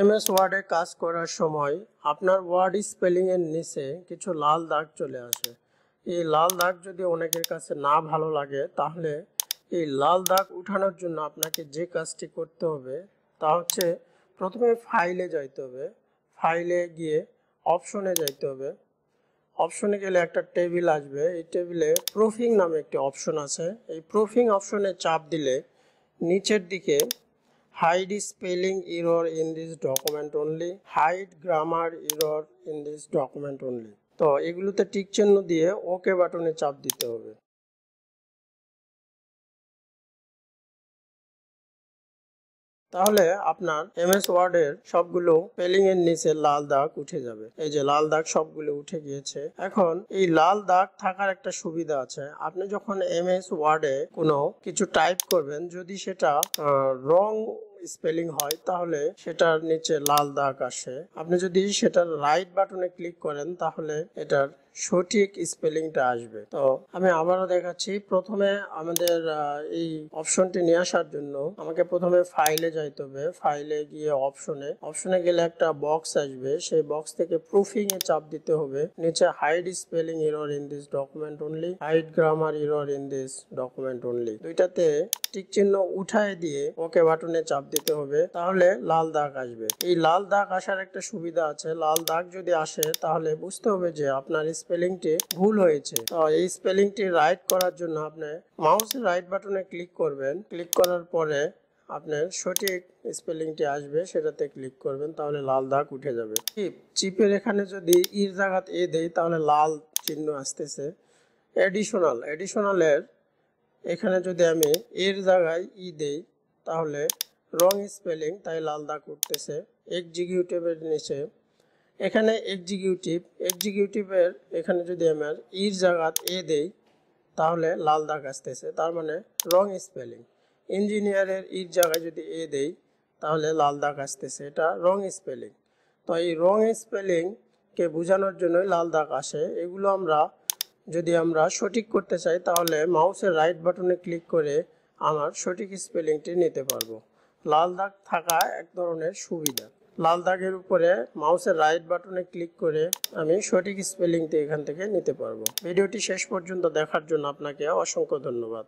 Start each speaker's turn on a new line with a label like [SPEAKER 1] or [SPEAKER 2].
[SPEAKER 1] MS ওয়ার্ডে কাজ করার সময় আপনার ওয়ার্ড স্পেলিং এর নিচে কিছু লাল দাগ চলে আসে। এই লাল দাগ যদি অনেকের কাছে না ভালো লাগে তাহলে এই লাল দাগ উঠানোর জন্য আপনাকে যে কাজটি করতে হবে তা হচ্ছে প্রথমে ফাইলে যাইতে হবে। ফাইলে গিয়ে অপশনে যাইতে হবে। অপশনে গেলে একটা টেবিল আসবে। এই টেবিলে প্রুফিং নামে একটি অপশন আছে। এই প্রুফিং অপশনে চাপ দিলে নিচের দিকে hide spelling error in this document only, hide grammar error in this document only, তো এগুলোতে টিক চিহ্ন দিয়ে ওকে বাটনে চাপ দিতে হবে। তাহলে আপনার এমএস ওয়ার্ডের সবগুলো স্পেলিং এর নিচে লাল দাগ উঠে যাবে। এই যে লাল দাগ সবগুলো উঠে গিয়েছে। এখন এই লাল দাগ থাকার একটা সুবিধা আছে, আপনি যখন এমএস ওয়ার্ডে কোনো কিছু টাইপ করবেন, যদি সেটা রং স্পেলিং হয় তাহলে সেটার নিচে লাল দাগ আসে। আপনি যদি সেটার রাইট বাটনে ক্লিক করেন তাহলে এটার সঠিক স্পেলিংটা আসবে। তো আমি আবারও দেখাচ্ছি। প্রথমে আমাদের এই অপশনটি নিয়ে আসার জন্য আমাকে প্রথমে ফাইলে যাইতে হবে। ফাইলে গিয়ে অপশনে গেলে একটা বক্স আসবে। সেই বক্স থেকে প্রুফিং এ চাপ দিতে হবে। নিচে hide spelling error in this document only, hide grammar error in this document only, দুইটাতে টিক চিহ্ন উঠায় দিয়ে ওকে বাটনে চাপ দিতে হবে। তাহলে লাল দাগ আসবে। এই লাল দাগ আসার একটা সুবিধা আছে। লাল দাগ যদি আসে তাহলে বুঝতে হবে যে আপনার স্পেলিংটি ভুল হয়েছে। তো এই স্পেলিংটি রাইট করার জন্য আপনি মাউসের রাইট বাটনে ক্লিক করবেন। ক্লিক করার পরে আপনার সঠিক স্পেলিংটি আসবে, সেটাতে ক্লিক করবেন, তাহলে লাল দাগ উঠে যাবে। চিপের এখানে যদি ইর জায়গাতে এ দেই তাহলে লাল চিহ্ন আসতেছে। এডিশনালের এখানে যদি আমি এর জায়গায় ই দেই তাহলে রং স্পেলিং, তাই লাল দাগ উঠতেছে। এক্সিকিউটিভের নিচে এখানে এক্সিকিউটিভের এখানে যদি আমার ইর জায়গাত এ দেই তাহলে লাল দাগ আসতেছে, তার মানে রং স্পেলিং। ইঞ্জিনিয়ারের ইর জায়গায় যদি এ দেই তাহলে লাল দাগ আসতেছে, এটা রং স্পেলিং। তো এই রং স্পেলিংকে বোঝানোর জন্য লাল দাগ আসে। এগুলো যদি আমরা সঠিক করতে চাই তাহলে মাউসের রাইট বাটনে ক্লিক করে আমার সঠিক স্পেলিংটি নিতে পারবো। লাল দাগ থাকা এক ধরনের সুবিধা। লাল দাগের উপরে মাউসের রাইট বাটনে ক্লিক করে আমি সঠিক স্পেলিংটি এখান থেকে নিতে পারবো। ভিডিওটি শেষ পর্যন্ত দেখার জন্য আপনাকে অসংখ্য ধন্যবাদ।